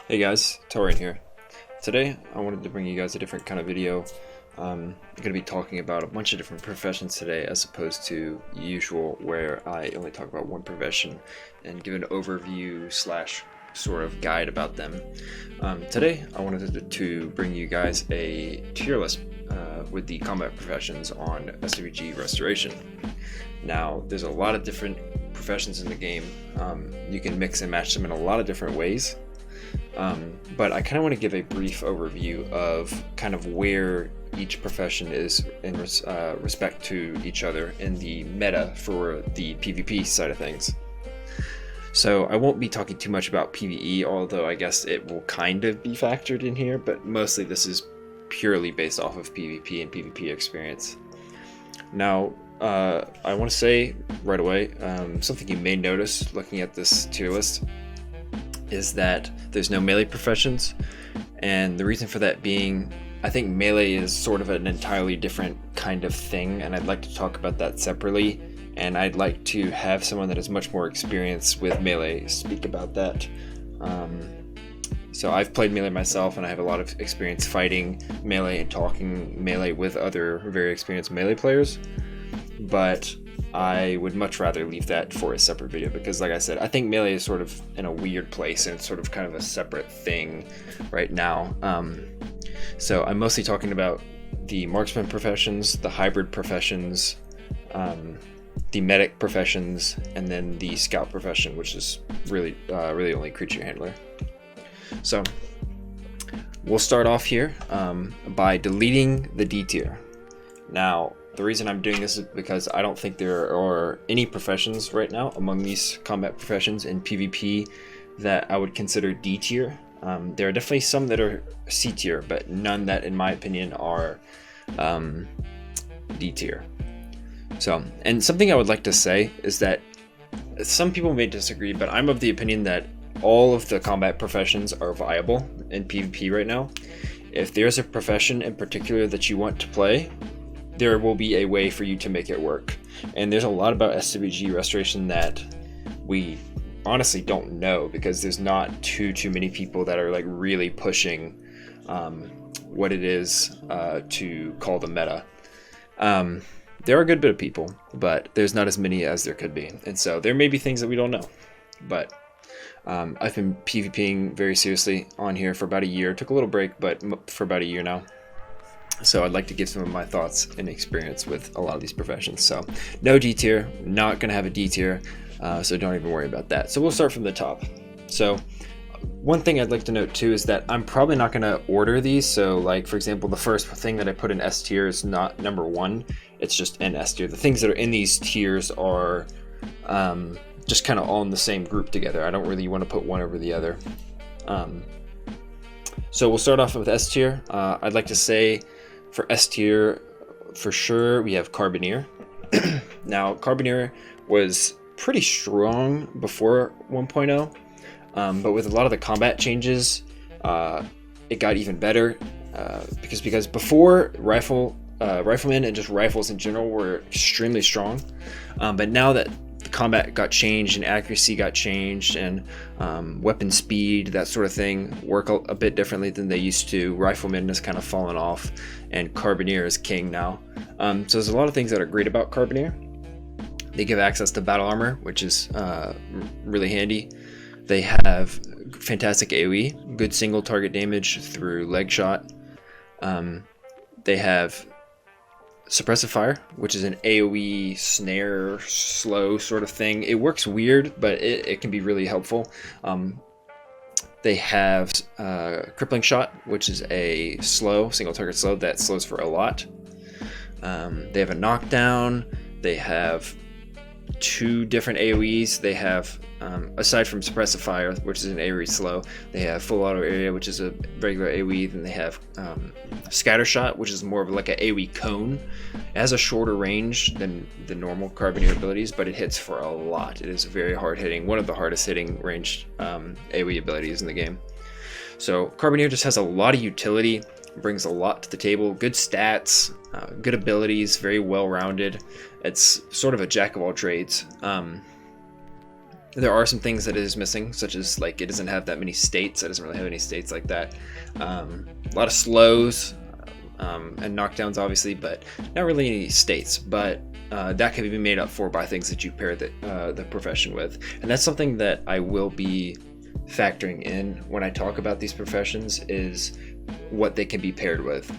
Hey guys, Torian here. Today I wanted to bring you guys a different kind of video. I'm going to be talking about a bunch of different professions today as opposed to usual where I only talk about one profession and give an overview slash sort of guide about them. Today I wanted to bring you guys a tier list with the combat professions on SWG Restoration. Now there's a lot of different professions in the game. You can mix and match them in a lot of different ways. But I kind of want to give a brief overview of kind of where each profession is in respect to each other in the meta for the PvP side of things. So I won't be talking too much about PvE, although I guess it will kind of be factored in here, but mostly this is purely based off of PvP and PvP experience. Now, I want to say right away, something you may notice looking at this tier list is that there's no melee professions, and the reason for that being, I think melee is sort of an entirely different kind of thing, and I'd like to talk about that separately, and I'd like to have someone that has much more experience with melee speak about that. So I've played melee myself, and I have a lot of experience fighting melee and talking melee with other very experienced melee players, but I would much rather leave that for a separate video because, like I said, I think melee is sort of in a weird place and it's sort of kind of a separate thing right now. So I'm mostly talking about the marksman professions, the hybrid professions, the medic professions, and then the scout profession, which is really only creature handler. So we'll start off here by deleting the D tier. Now, the reason I'm doing this is because I don't think there are any professions right now among these combat professions in PvP that I would consider D tier. There are definitely some that are C tier, but none that, in my opinion, are D tier. So, and something I would like to say is that some people may disagree, but I'm of the opinion that all of the combat professions are viable in PvP right now. If there's a profession in particular that you want to play, there will be a way for you to make it work. And there's a lot about SWG restoration that we honestly don't know because there's not too many people that are like really pushing what it is to call the meta. There are a good bit of people, but there's not as many as there could be. And so there may be things that we don't know. But I've been PvPing very seriously on here for about a year. Took a little break, but for about a year now. So I'd like to give some of my thoughts and experience with a lot of these professions. So no D tier, not going to have a D tier, so don't even worry about that. So we'll start from the top. So one thing I'd like to note too is that I'm probably not going to order these. So like, for example, the first thing that I put in S tier is not number 1. It's just in S tier. The things that are in these tiers are just kind of all in the same group together. I don't really want to put one over the other. So we'll start off with S tier. I'd like to say, for S tier, for sure, we have Carbineer. Now, Carbineer was pretty strong before 1.0, but with a lot of the combat changes, it got even better. Because before Riflemen and just rifles in general were extremely strong, but now that the combat got changed and accuracy got changed and weapon speed, that sort of thing, work a bit differently than they used to. Rifleman has kind of fallen off and Carbineer is king now. So there's a lot of things that are great about Carbineer. They give access to battle armor, which is really handy. They have fantastic AoE, good single target damage through leg shot. They have suppressive fire, which is an AoE snare slow sort of thing. It works weird, but it can be really helpful. They have crippling shot, which is a slow single target slow that slows for a lot. They have a knockdown. They have 2 different AoEs. They have, aside from suppressive fire, which is an AoE slow, they have full auto area, which is a regular AoE. Then they have scatter shot, which is more of like an AoE cone. It has a shorter range than the normal Carbineer abilities, but it hits for a lot. It is very hard hitting, one of the hardest hitting ranged AoE abilities in the game. So Carbineer just has a lot of utility, brings a lot to the table, good stats, good abilities, very well rounded. It's sort of a jack of all trades. There are some things that it is missing, such as like it doesn't have that many states. It doesn't really have any states like that. A lot of slows and knockdowns, obviously, but not really any states. But that can be made up for by things that you pair the profession with, and that's something that I will be factoring in when I talk about these professions, is what they can be paired with.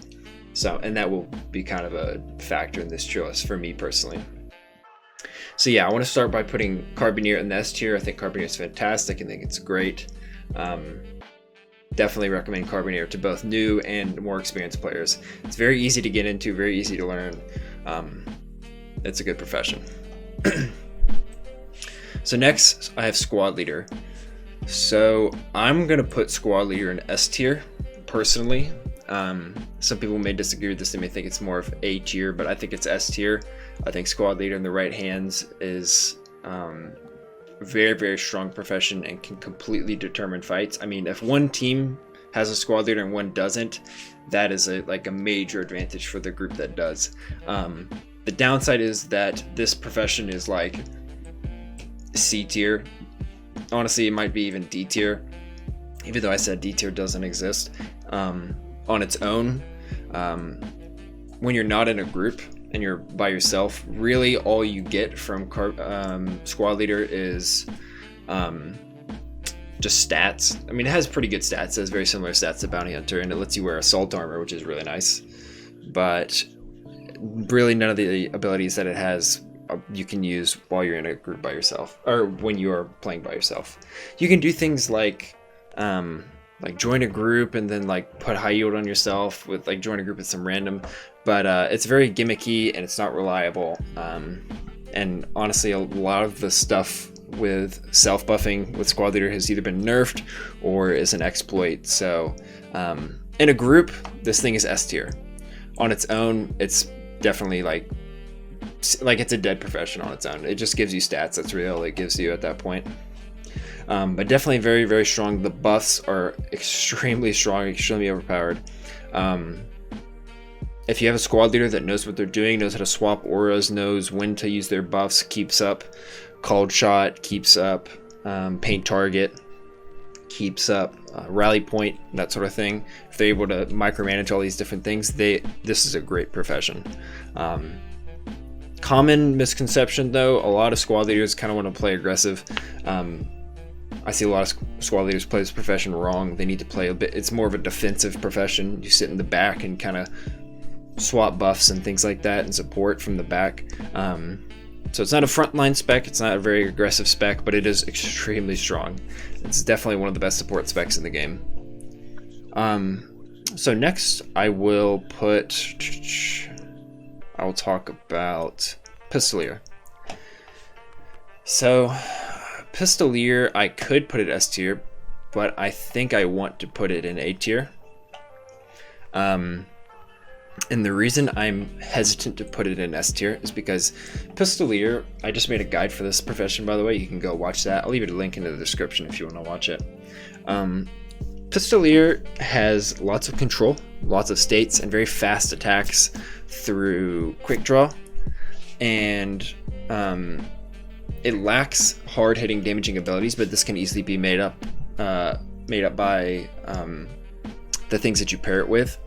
So, and that will be kind of a factor in this choice for me personally. So yeah, I want to start by putting Carbineer in the S tier. I think Carbineer is fantastic. I think it's great. Definitely recommend Carbineer to both new and more experienced players. It's very easy to get into, very easy to learn. It's a good profession. So next, I have Squad Leader. So I'm going to put Squad Leader in S tier, personally. Some people may disagree with this. They may think it's more of A tier, but I think it's S tier. I think Squad Leader in the right hands is very, very strong profession and can completely determine fights. I mean, if one team has a Squad Leader and one doesn't, that is a major advantage for the group that does. The downside is that this profession is like C tier. Honestly, it might be even D tier, even though I said D tier doesn't exist on its own. When you're not in a group and you're by yourself, really all you get from Squad Leader is just stats. I mean, it has pretty good stats. It has very similar stats to Bounty Hunter, and it lets you wear assault armor, which is really nice. But really none of the abilities that it has you can use while you're in a group by yourself, or when you are playing by yourself. You can do things like join a group and then like put high yield on yourself with like join a group with some random, but it's very gimmicky and it's not reliable. And honestly, a lot of the stuff with self buffing with Squad Leader has either been nerfed or is an exploit. So in a group, this thing is S tier. On its own, it's definitely like it's a dead profession on its own. It just gives you stats. That's really all it gives you at that point. But definitely very, very strong. The buffs are extremely strong, extremely overpowered. If you have a Squad Leader that knows what they're doing, knows how to swap auras, knows when to use their buffs, keeps up Called Shot, keeps up Paint Target, keeps up Rally Point, that sort of thing. If they're able to micromanage all these different things, this is a great profession. Common misconception though, a lot of Squad Leaders kind of want to play aggressive. I see a lot of Squad Leaders play this profession wrong. They need to play a bit, it's more of a defensive profession. You sit in the back and kind of swap buffs and things like that and support from the back. So it's not a frontline spec, it's not a very aggressive spec, but it is extremely strong. It's definitely one of the best support specs in the game. So next I will talk about Pistoleer. So Pistoleer, I could put it S tier, but I think I want to put it in A tier. And the reason I'm hesitant to put it in S tier is because Pistoleer, I just made a guide for this profession, by the way. You can go watch that. I'll leave it a link in the description if you want to watch it. Pistoleer has lots of control, lots of states, and very fast attacks through quick draw. And it lacks hard-hitting damaging abilities, but this can easily be made up by the things that you pair it with.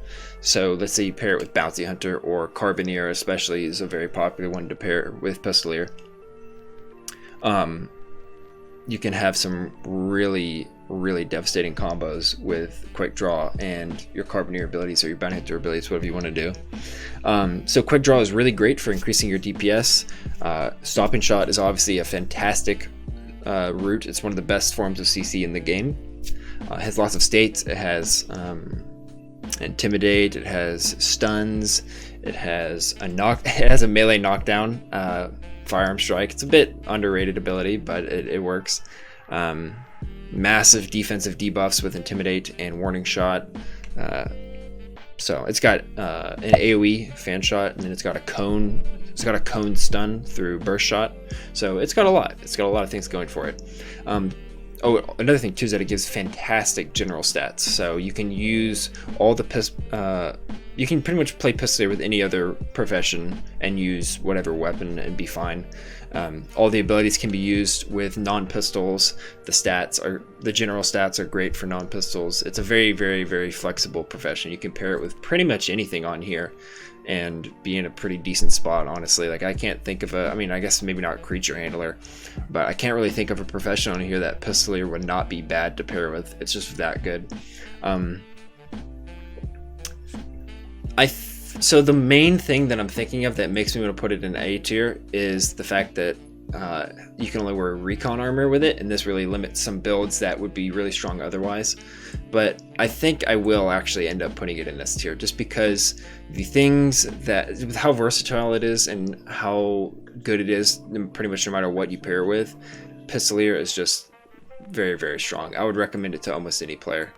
So let's say you pair it with Bounty Hunter, or Carbineer especially is a very popular one to pair with Pistoleer. You can have some really, really devastating combos with quick draw and your Carbineer abilities or your Bounty Hunter abilities, whatever you want to do. So quick draw is really great for increasing your DPS. Stopping shot is obviously a fantastic route. It's one of the best forms of CC in the game. It has lots of states. It has Intimidate, it has stuns, it has a melee knockdown, firearm strike. It's a bit underrated ability, but it works. Massive defensive debuffs with Intimidate and Warning Shot. So it's got an AoE fan shot, and then it's got a cone. It's got a cone stun through burst shot. So it's got a lot. It's got a lot of things going for it. Oh, another thing too is that it gives fantastic general stats. So you can use all the you can pretty much play Pistoleer with any other profession and use whatever weapon and be fine. All the abilities can be used with non-pistols. The general stats are great for non-pistols. It's a very, very, very flexible profession. You can pair it with pretty much anything on here and be in a pretty decent spot, honestly. Like, I can't think of I mean, I guess maybe not creature handler, but I can't really think of a profession on here that Pistoleer would not be bad to pair with. It's just that good. So the main thing that I'm thinking of that makes me want to put it in A tier is the fact that you can only wear recon armor with it, and this really limits some builds that would be really strong otherwise. But I think I will actually end up putting it in S tier, just because the things that, with how versatile it is and how good it is, pretty much no matter what you pair with, Pistoleer is just very, very strong. I would recommend it to almost any player.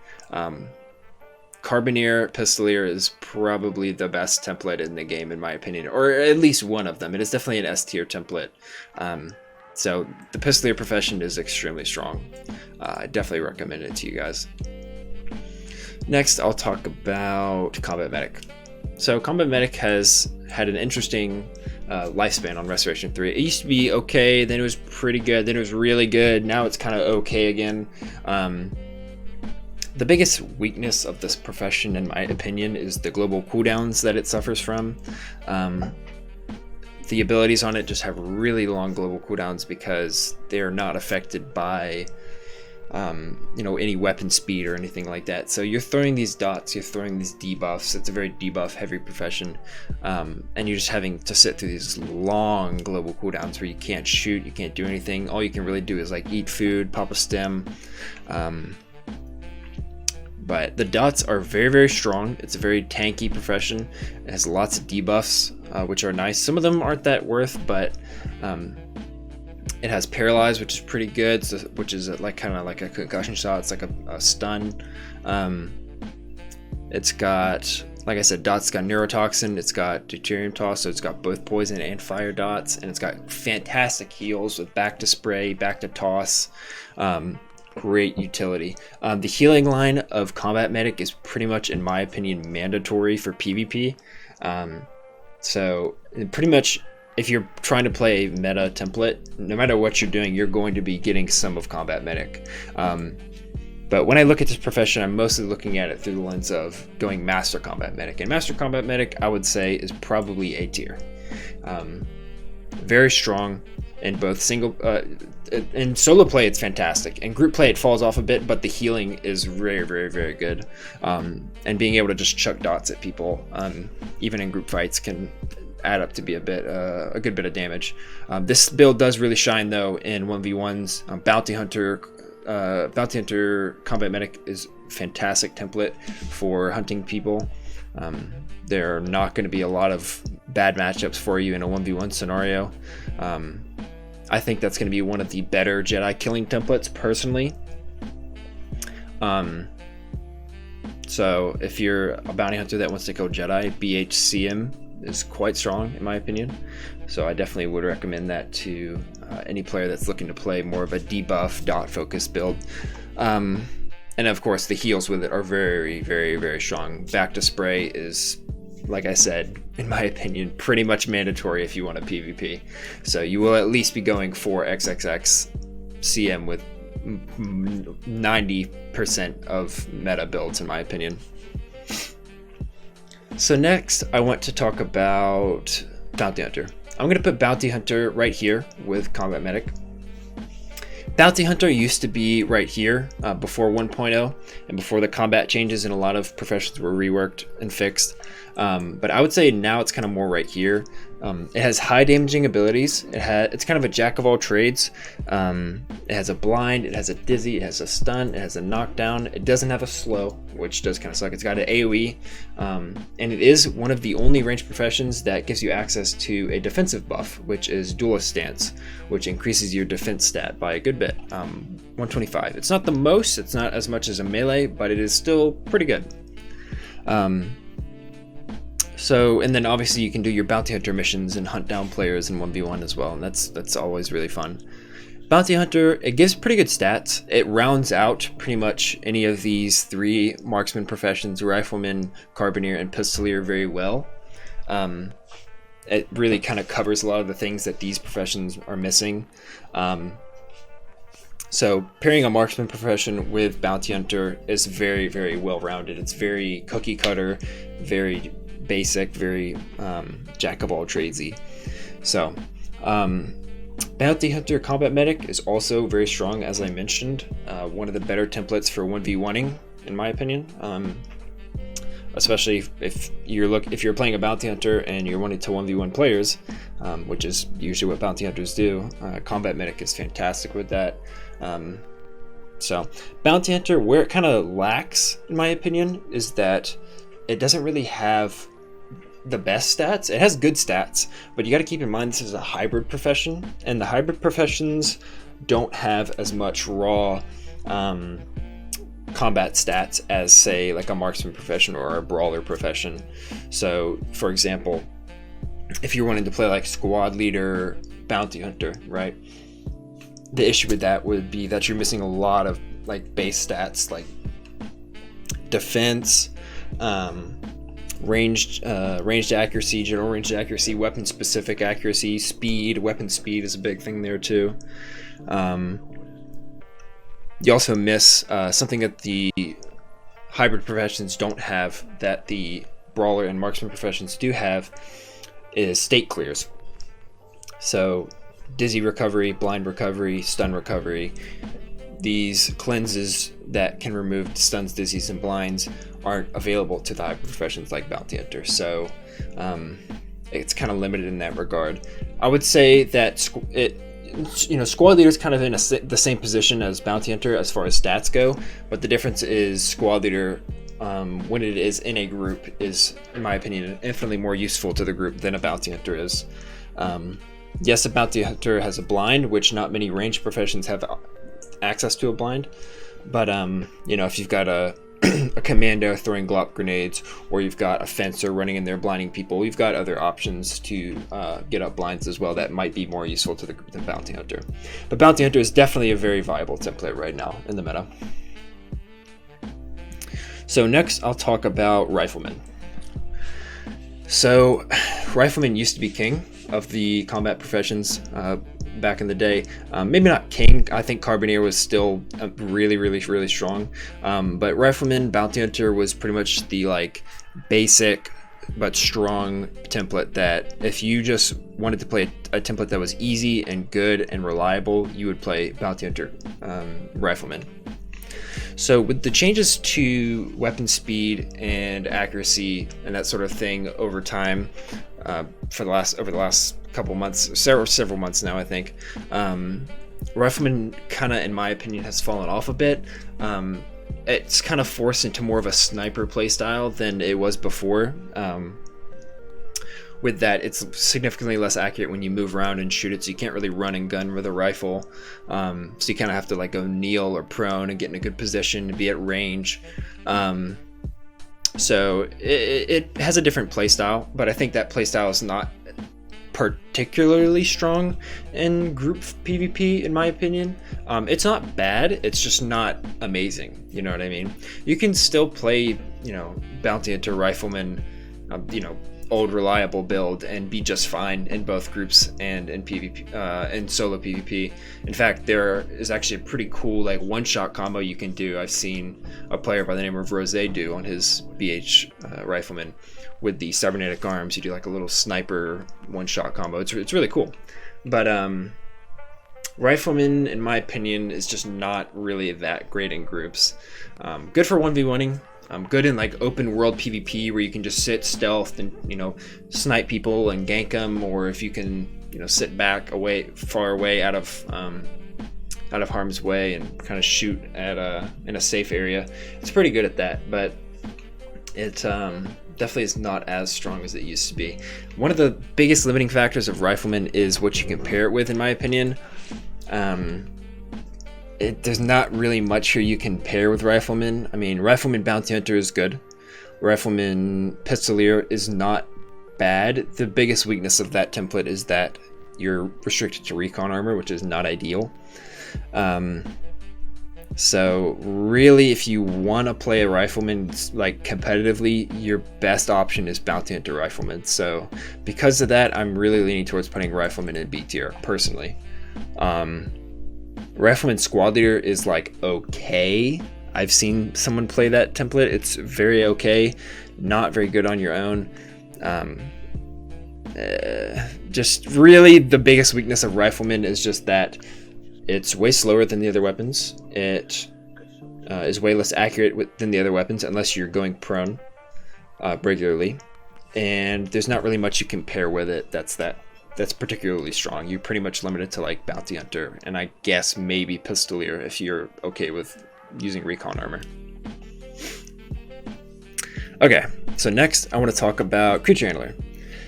Carbineer, Pistoleer is probably the best template in the game, in my opinion, or at least one of them. It is definitely an S tier template. So the Pistoleer profession is extremely strong. I definitely recommend it to you guys. Next, I'll talk about Combat Medic. So Combat Medic has had an interesting lifespan on Restoration 3. It used to be okay, then it was pretty good, then it was really good, now it's kind of okay again. The biggest weakness of this profession, in my opinion, is the global cooldowns that it suffers from. The abilities on it just have really long global cooldowns because they're not affected by any weapon speed or anything like that. So you're throwing these dots, you're throwing these debuffs. It's a very debuff heavy profession, and you're just having to sit through these long global cooldowns where you can't shoot, you can't do anything. All you can really do is like eat food, pop a stem. But the dots are very, very strong. It's a very tanky profession. It has lots of debuffs, which are nice. Some of them aren't that worth, but it has Paralyze, which is pretty good, which is kind of like a concussion shot. It's like a stun. It's got, like I said, dots. It's got Neurotoxin. It's got Deuterium Toss, so it's got both poison and fire dots, and it's got fantastic heals with back to spray, back to toss. Great utility. The healing line of Combat Medic is pretty much, in my opinion, mandatory for PvP. So pretty much, if you're trying to play a meta template, no matter what you're doing, you're going to be getting some of Combat Medic. But when I look at this profession, I'm mostly looking at it through the lens of going Master Combat Medic. And Master Combat Medic, I would say, is probably A tier. Very strong in both single in solo play. It's fantastic. In group play it falls off a bit, but the healing is very, very, very good. And being able to just chuck dots at people, even in group fights, can add up to be a good bit of damage. This build does really shine though in 1v1s. Bounty Hunter Combat Medic is fantastic template for hunting people. There are not going to be a lot of bad matchups for you in a 1v1 scenario. I think that's going to be one of the better Jedi killing templates, personally. So if you're a bounty hunter that wants to go Jedi, BHCM is quite strong, in my opinion. So I definitely would recommend that to any player that's looking to play more of a debuff, dot-focused build. And of course, the heals with it are very, very, very strong. Back to spray is, like I said, in my opinion, pretty much mandatory if you want a PvP. So you will at least be going for XXX CM with 90% of meta builds, in my opinion. So next, I want to talk about Bounty Hunter. I'm going to put Bounty Hunter right here with Combat Medic. Bounty Hunter used to be right here before 1.0 and before the combat changes, and a lot of professions were reworked and fixed. But I would say now it's kind of more right here. It has high damaging abilities. It's kind of a jack of all trades. It has a blind, it has a dizzy, it has a stun, it has a knockdown. It doesn't have a slow, which does kind of suck. It's got an AoE, and it is one of the only ranged professions that gives you access to a defensive buff, which is Duelist Stance, which increases your defense stat by a good bit, 125. It's not the most, it's not as much as a melee, but it is still pretty good. And then obviously you can do your bounty hunter missions and hunt down players in 1v1 as well, and that's always really fun. Bounty Hunter, it gives pretty good stats. It rounds out pretty much any of these 3 marksman professions, Rifleman, Carbineer, and Pistoleer very well. It really kind of covers a lot of the things that these professions are missing. So pairing a marksman profession with Bounty Hunter is very, very well-rounded. It's very cookie cutter, very basic, very jack of all tradesy. So Bounty Hunter Combat Medic is also very strong, as I mentioned. One of the better templates for 1v1ing, in my opinion. Especially if you're playing a Bounty Hunter and you're wanting to 1v1 players, which is usually what Bounty Hunters do. Combat Medic is fantastic with that. So Bounty Hunter, where it kind of lacks, in my opinion, is that it doesn't really have the best stats. It has good stats, but you got to keep in mind this is a hybrid profession, and the hybrid professions don't have as much raw combat stats as, say, like a marksman profession or a brawler profession. So for example, if you're wanting to play like squad leader Bounty Hunter, right, the issue with that would be that you're missing a lot of like base stats like defense, ranged accuracy, general ranged accuracy, weapon specific accuracy, speed. Weapon speed is a big thing there too. You also miss something that the hybrid professions don't have that the brawler and marksman professions do have, is state clears. So dizzy recovery, blind recovery, stun recovery, these cleanses that can remove stuns, dizzies, and blinds aren't available to the hybrid professions like Bounty Hunter. So it's kind of limited in that regard. I would say that squad leader is kind of in the same position as Bounty Hunter as far as stats go, but the difference is squad leader, when it is in a group, is, in my opinion, infinitely more useful to the group than a Bounty Hunter is. Yes, a Bounty Hunter has a blind, which not many ranged professions have access to a blind, but if you've got a commando throwing glop grenades, or you've got a fencer running in there blinding people, you've got other options to get up blinds as well that might be more useful to the group than Bounty Hunter. But Bounty Hunter is definitely a very viable template right now in the meta. So next I'll talk about Rifleman. So Rifleman used to be king of the combat professions back in the day. Maybe not king. I think Carbineer was still really strong. But Rifleman, Bounty Hunter was pretty much the like basic but strong template that if you just wanted to play a template that was easy and good and reliable, you would play Bounty Hunter Rifleman. So with the changes to weapon speed and accuracy and that sort of thing over time, over the last couple months, several months now, I think, Rifleman kind of, in my opinion, has fallen off a bit. It's kind of forced into more of a sniper playstyle than it was before. With that, it's significantly less accurate when you move around and shoot it, so you can't really run and gun with a rifle. So you kind of have to like go kneel or prone and get in a good position to be at range. So it has a different playstyle, but I think that playstyle is not particularly strong in group PvP, in my opinion. It's not bad, it's just not amazing, you know what I mean? You can still play, Bounty Hunter Rifleman, old reliable build and be just fine in both groups and in PvP, and solo PvP. In fact, there is actually a pretty cool like one-shot combo you can do. I've seen a player by the name of Rose do on his BH Rifleman with the cybernetic arms. You do like a little sniper one-shot combo. It's really cool. But Rifleman, in my opinion, is just not really that great in groups. Good for 1v1ing. Good in like open world PvP where you can just sit stealth and snipe people and gank them, or if you can sit back far away out of harm's way and kind of shoot at in a safe area. It's pretty good at that, but it definitely is not as strong as it used to be. One of the biggest limiting factors of Rifleman is what you can pair it with, in my opinion. There's not really much here you can pair with Rifleman. I mean, Rifleman Bounty Hunter is good. Rifleman Pistoleer is not bad. The biggest weakness of that template is that you're restricted to recon armor, which is not ideal. So really, if you want to play a Rifleman like competitively, your best option is Bounty Hunter Rifleman. So because of that, I'm really leaning towards putting Rifleman in B tier personally. Rifleman Squad Leader is like okay. I've seen someone play that template. It's very okay, not very good on your own. Just really the biggest weakness of Rifleman is just that it's way slower than the other weapons. It is way less accurate than the other weapons unless you're going prone regularly, and there's not really much you can pair with it that's particularly strong. You're pretty much limited to like Bounty Hunter, and I guess maybe Pistoleer if you're okay with using recon armor. Okay, so next I want to talk about Creature Handler.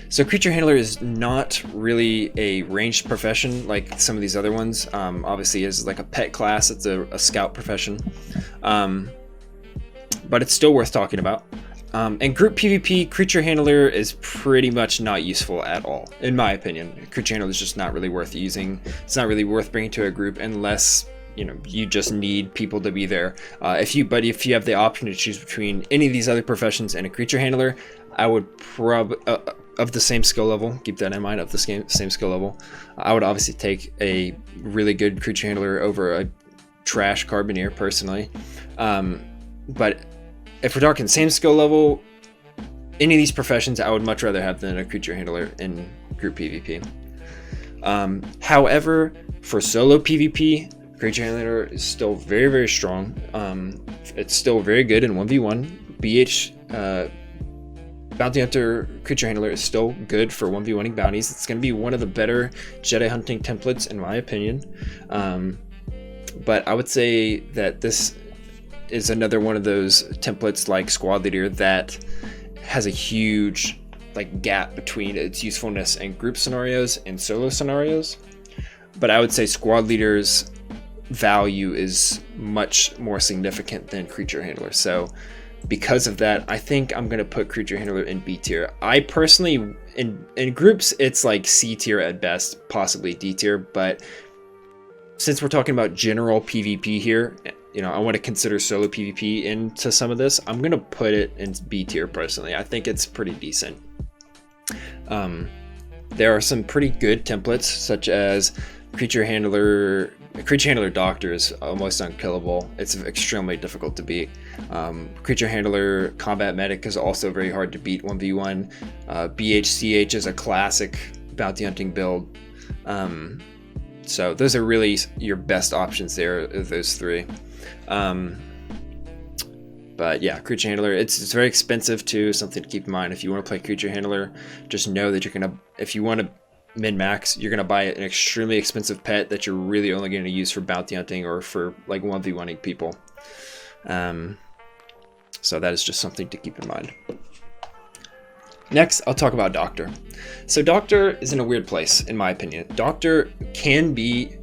So Creature Handler is not really a ranged profession like some of these other ones. Obviously it's like a pet class, it's a scout profession, but it's still worth talking about. In group PvP, Creature Handler is pretty much not useful at all, in my opinion. Creature Handler is just not really worth using. It's not really worth bringing to a group unless you just need people to be there. If you have the option to choose between any of these other professions and a Creature Handler, I would probably of the same skill level, keep that in mind, of the same skill level, I would obviously take a really good Creature Handler over a trash Carbineer personally. But if we're talking same skill level, any of these professions I would much rather have than a Creature Handler in group PvP. However, for solo PvP, Creature Handler is still very, very strong. It's still very good in 1v1. BH Bounty Hunter Creature Handler is still good for 1v1ing bounties. It's going to be one of the better Jedi hunting templates in my opinion. But I would say that this is another one of those templates like Squad Leader that has a huge gap between its usefulness in group scenarios and solo scenarios. But I would say Squad Leader's value is much more significant than Creature Handler. So because of that, I think I'm going to put Creature Handler in B tier. I personally, in groups, it's like C tier at best, possibly D tier. But since we're talking about general PvP here, I want to consider solo PvP into some of this. I'm going to put it in B tier personally. I think it's pretty decent. There are some pretty good templates, such as Creature Handler Doctor is almost unkillable. It's extremely difficult to beat. Creature Handler Combat Medic is also very hard to beat 1v1. BHCH is a classic bounty hunting build. So those are really your best options there, those three. But yeah, Creature Handler, it's very expensive too, something to keep in mind. If you want to play Creature Handler, just know that if you want to min-max, you're going to buy an extremely expensive pet that you're really only going to use for bounty hunting or for 1v1ing people. So that is just something to keep in mind. Next, I'll talk about Doctor. So Doctor is in a weird place, in my opinion. Doctor could be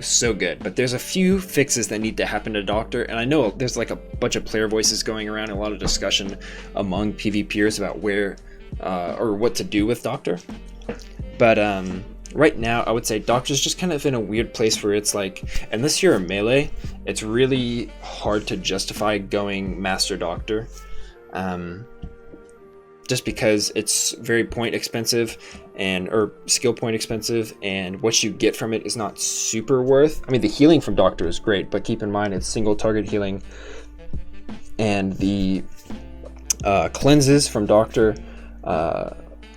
so good, but there's a few fixes that need to happen to Doctor, and I know there's a bunch of player voices going around and a lot of discussion among PvPers about where or what to do with Doctor. But right now, I would say Doctor's just kind of in a weird place where it's unless you're a melee, it's really hard to justify going Master Doctor. Just because it's very point expensive or skill point expensive, and what you get from it is not super worth. I mean, the healing from Doctor is great, but keep in mind it's single target healing, and the cleanses from Doctor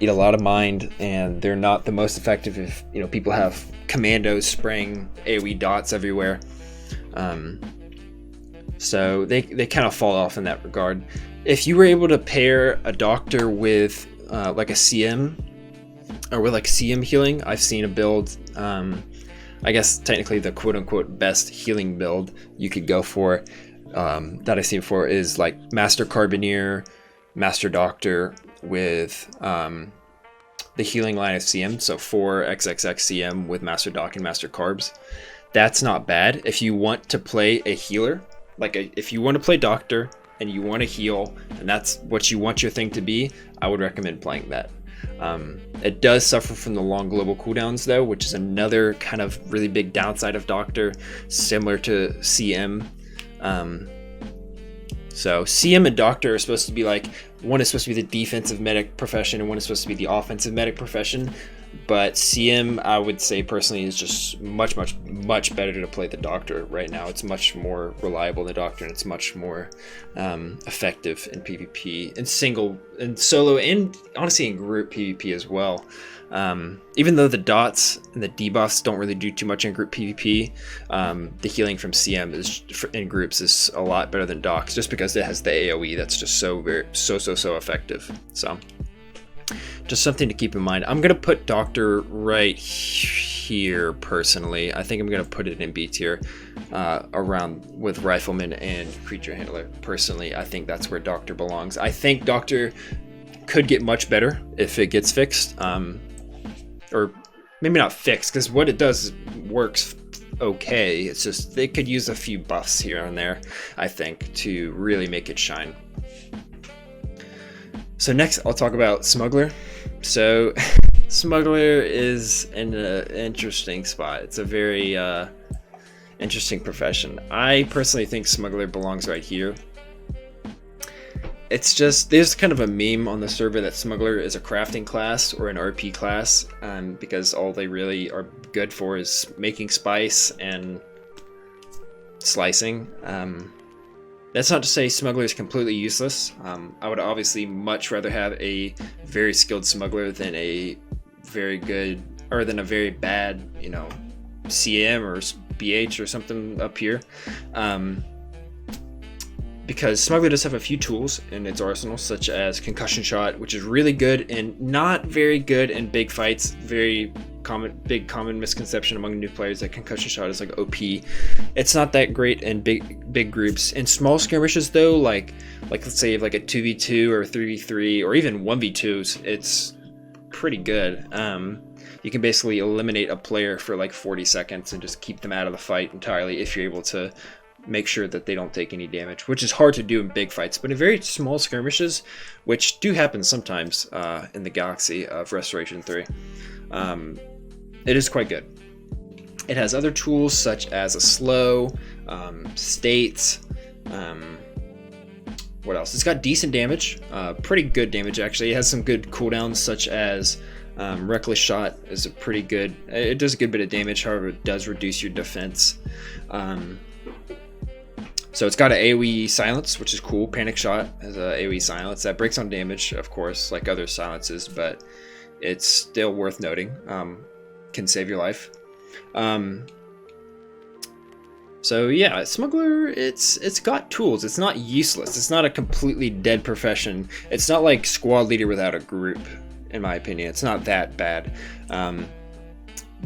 eat a lot of mind, and they're not the most effective if people have commandos spraying AoE dots everywhere. So they kind of fall off in that regard. If you were able to pair a Doctor with a CM, or with CM healing, I've seen a build, I guess technically the quote-unquote best healing build you could go for, that I've seen before, is Master Carbineer, Master Doctor with the healing line of CM, so 4XXX CM with Master Doc and Master Carbs. That's not bad if you want to play a healer. If you want to play Doctor and you want to heal, and that's what you want your thing to be, I would recommend playing that. It does suffer from the long global cooldowns though, which is another kind of really big downside of Doctor, similar to CM. So CM and Doctor are supposed to be like, one is supposed to be the defensive medic profession and one is supposed to be the offensive medic profession. But CM, I would say personally, is just much better to play the Doctor right now. It's much more reliable than the Doctor, and it's much more effective in PvP, in single, and solo, and honestly in group PvP as well. Even though the dots and the debuffs don't really do too much in group PvP, the healing from CM in groups is a lot better than Docs, just because it has the AoE that's just so effective. So just something to keep in mind. I'm gonna put Doctor right here personally. I think I'm gonna put it in B tier, around with Rifleman and Creature Handler. Personally, I think that's where Doctor belongs. I think Doctor could get much better if it gets fixed, or maybe not fixed, because what it does works okay. It's just they could use a few buffs here and there, I think, to really make it shine. So next I'll talk about Smuggler. So Smuggler is in an interesting spot. It's a very interesting profession. I personally think Smuggler belongs right here. It's just, there's kind of a meme on the server that Smuggler is a crafting class or an RP class, because all they really are good for is making spice and slicing. That's not to say Smuggler is completely useless. I would obviously much rather have a very skilled Smuggler than a very good, or than a very bad, you know, CM or BH or something up here. Because Smuggler does have a few tools in its arsenal, such as Concussion Shot, which is really good and not very good in big fights. Very common misconception among new players that Concussion Shot is like OP. It's not that great in big groups. In small skirmishes though, like let's say like a 2v2 or 3v3 or even 1v2s, it's pretty good. You can basically eliminate a player for like 40 seconds and just keep them out of the fight entirely if you're able to make sure that they don't take any damage, which is hard to do in big fights, but in very small skirmishes, which do happen sometimes in the galaxy of Restoration 3, it is quite good. It has other tools such as a slow, states, what else? It's got decent damage, pretty good damage actually. It has some good cooldowns such as Reckless Shot is a pretty good, it does a good bit of damage, however it does reduce your defense. So it's got an AoE silence, which is cool. Panic Shot has an AoE silence that breaks on damage, of course, like other silences, but it's still worth noting. Can save your life. So yeah, Smuggler, it's got tools. It's not useless. It's not a completely dead profession. It's not like Squad Leader without a group, in my opinion. It's not that bad.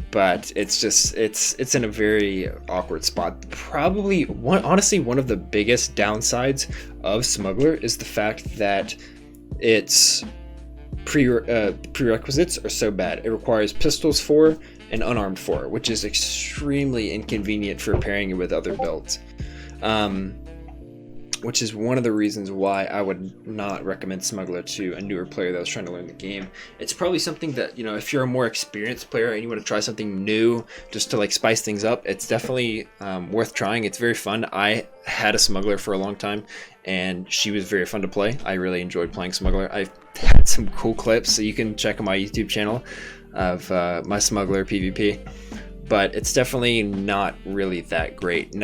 But it's just, it's in a very awkward spot. Probably honestly one of the biggest downsides of Smuggler is the fact that its prerequisites are so bad. It requires pistols 4 and unarmed 4, which is extremely inconvenient for pairing it with other builds. Which is one of the reasons why I would not recommend Smuggler to a newer player that was trying to learn the game. It's probably something that, you know, if you're a more experienced player and you want to try something new just to like spice things up, it's definitely worth trying. It's very fun. I had a Smuggler for a long time and she was very fun to play. I really enjoyed playing Smuggler. I've had some cool clips, so you can check on my YouTube channel of my Smuggler PvP, but it's definitely not really that great. And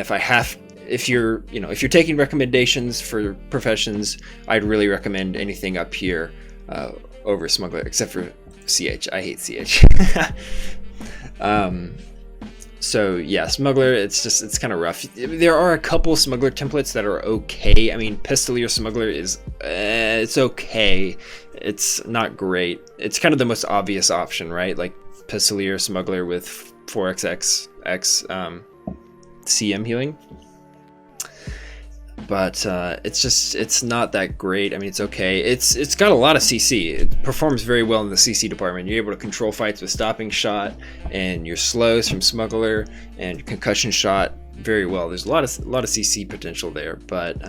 if you're taking recommendations for professions, I'd really recommend anything up here over Smuggler, except for CH. I hate CH. So yeah, Smuggler, it's kind of rough. There are a couple Smuggler templates that are okay. I mean, Pistoleer Smuggler is it's okay. It's not great. It's kind of the most obvious option, right? Like Pistoleer Smuggler with 4xx CM healing. But it's not that great. I mean, it's okay. It's got a lot of CC. It performs very well in the CC department. You're able to control fights with Stopping Shot and your slows from Smuggler and Concussion Shot very well. There's a lot of CC potential there. But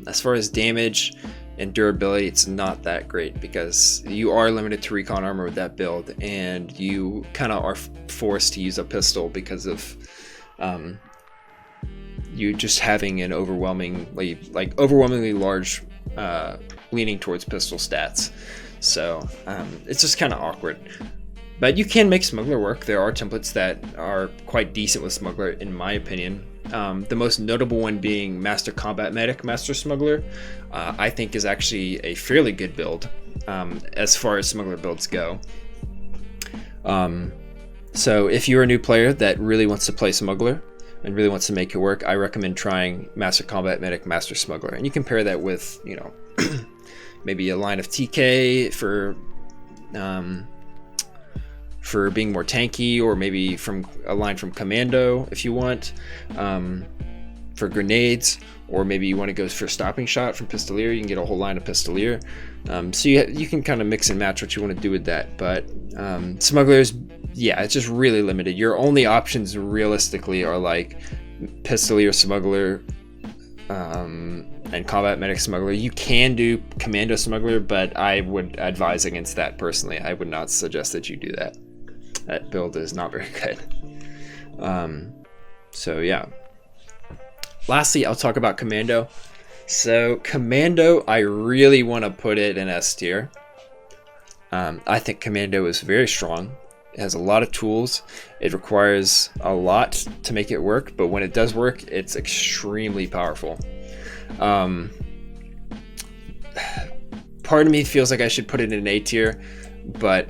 as far as damage and durability, it's not that great because you are limited to recon armor with that build, and you kind of are forced to use a pistol because of you just having an overwhelmingly large leaning towards pistol stats. So it's just kind of awkward. But you can make Smuggler work. There are templates that are quite decent with Smuggler, in my opinion. The most notable one being Master Combat Medic, Master Smuggler, I think is actually a fairly good build as far as Smuggler builds go. So if you're a new player that really wants to play Smuggler and really wants to make it work, I recommend trying Master Combat Medic, Master Smuggler. And you can pair that with, you know, maybe a line of TK for being more tanky, or maybe from a line from Commando if you want, for grenades, or maybe you want to go for stopping shot from Pistoleer. You can get a whole line of Pistoleer. So you can kind of mix and match what you want to do with that. But Smugglers, yeah, it's just really limited. Your only options realistically are like Pistoleer, Smuggler, and Combat Medic Smuggler. You can do Commando Smuggler, but I would advise against that personally. I would not suggest that you do that. That build is not very good. So yeah. Lastly, I'll talk about Commando. So Commando, I really want to put it in S tier. I think Commando is very strong. It has a lot of tools. It requires a lot to make it work, but when it does work, it's extremely powerful. Part of me feels like I should put it in A tier, but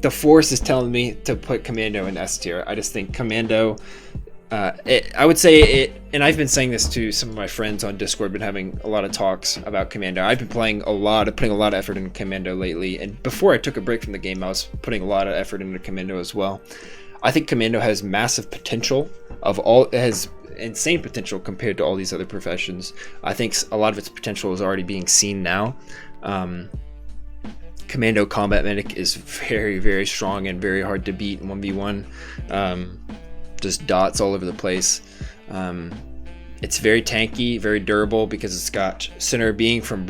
the force is telling me to put Commando in S tier. I just think Commando, I would say it, and I've been saying this to some of my friends on Discord, been having a lot of talks about Commando. I've been putting a lot of effort into Commando lately, and before I took a break from the game, I was putting a lot of effort into Commando as well. I think Commando has massive potential. It has insane potential compared to all these other professions. I think a lot of its potential is already being seen now. Commando Combat Medic is very, very strong and very hard to beat in 1v1. Just dots all over the place. It's very tanky, very durable because it's got center of being from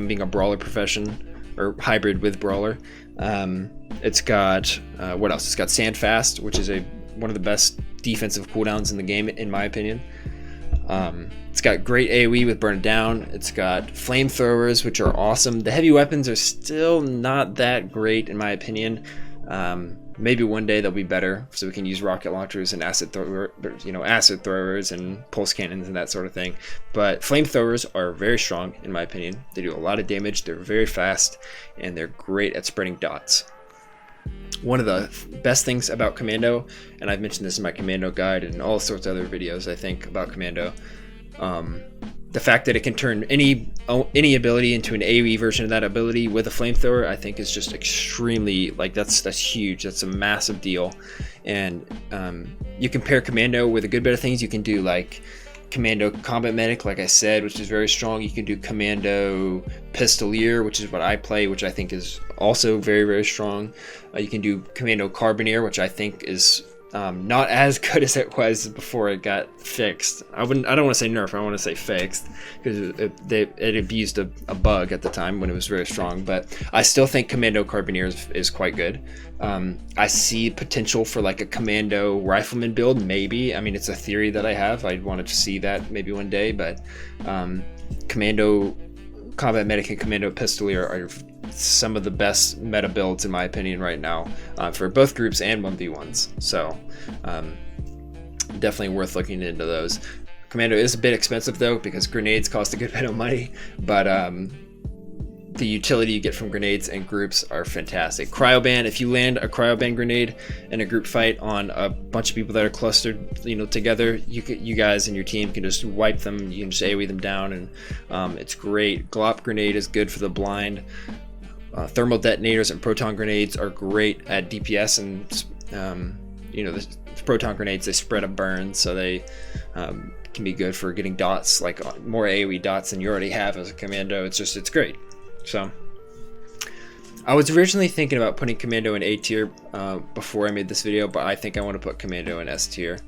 being a brawler profession, or hybrid with brawler. It's got what else? It's got Sandfast, which is one of the best defensive cooldowns in the game, in my opinion. It's got great AoE with Burn It Down. It's got flamethrowers, which are awesome. The heavy weapons are still not that great, in my opinion. Maybe one day they'll be better, so we can use rocket launchers and acid throwers and pulse cannons and that sort of thing. But flamethrowers are very strong, in my opinion. They do a lot of damage. They're very fast, and they're great at spreading dots. One of the best things about Commando, and I've mentioned this in my Commando guide and all sorts of other videos I think about Commando, the fact that it can turn any ability into an AoE version of that ability with a flamethrower, I think is just extremely, that's huge. That's a massive deal. And you can pair Commando with a good bit of things. You can do like Commando Combat Medic, like I said, which is very strong. You can do Commando Pistoleer, which is what I play, which I think is also very, very strong. You can do Commando Carbineer, which I think is not as good as it was before it got fixed. I don't want to say nerf, I want to say fixed, because it abused a bug at the time when it was very strong. But I still think Commando Carbineer is quite good. I see potential for like a Commando Rifleman build, maybe. I mean, it's a theory that I have. I'd want to see that maybe one day, but Commando Combat Medic and Commando Pistoleer are some of the best meta builds, in my opinion, right now, for both groups and 1v1s. So definitely worth looking into those. Commando is a bit expensive though, because grenades cost a good bit of money, but the utility you get from grenades and groups are fantastic. Cryoban, if you land a cryoban grenade in a group fight on a bunch of people that are clustered, together, you guys and your team can just wipe them. You can just AoE them down, and it's great. Glop grenade is good for the blind. Thermal detonators and proton grenades are great at DPS, and the proton grenades, they spread a burn, so they can be good for getting dots, like more AoE dots than you already have as a Commando. It's great. So I was originally thinking about putting Commando in A tier before I made this video, but I think I want to put Commando in S tier.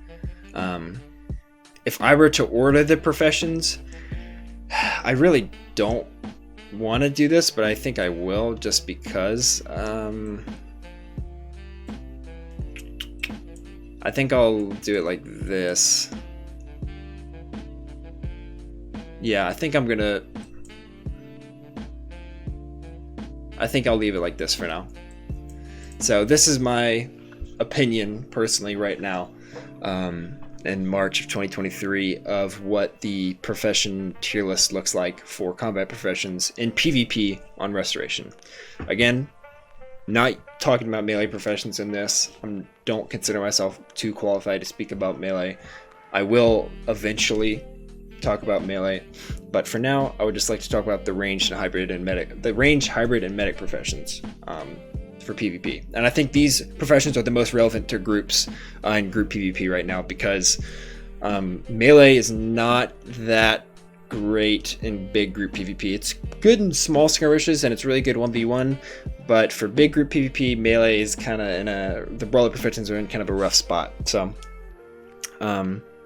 If I were to order the professions, I really don't want to do this, but I think I will, just because I think I'll do it like this. Yeah, I think I'll leave it like this for now. So this is my opinion personally right now, in March of 2023, of what the profession tier list looks like for combat professions in PvP on Restoration. Again, not talking about melee professions in this. I don't consider myself too qualified to speak about melee. I will eventually talk about melee, but for now I would just like to talk about the ranged and hybrid and medic professions for PvP. And I think these professions are the most relevant to groups in group PvP right now, because melee is not that great in big group PvP. It's good in small skirmishes and it's really good 1v1, but for big group PvP, melee is kind of the brawler professions are in kind of a rough spot. So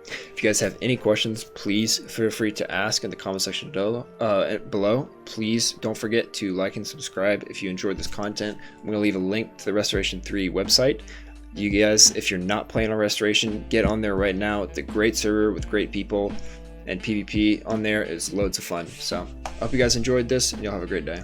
if you guys have any questions, please feel free to ask in the comment section below. Please don't forget to like and subscribe if you enjoyed this content. I'm going to leave a link to the Restoration 3 website. You guys, if you're not playing on Restoration, get on there right now. It's a great server with great people, and PvP on there is loads of fun. So I hope you guys enjoyed this, and you'll have a great day.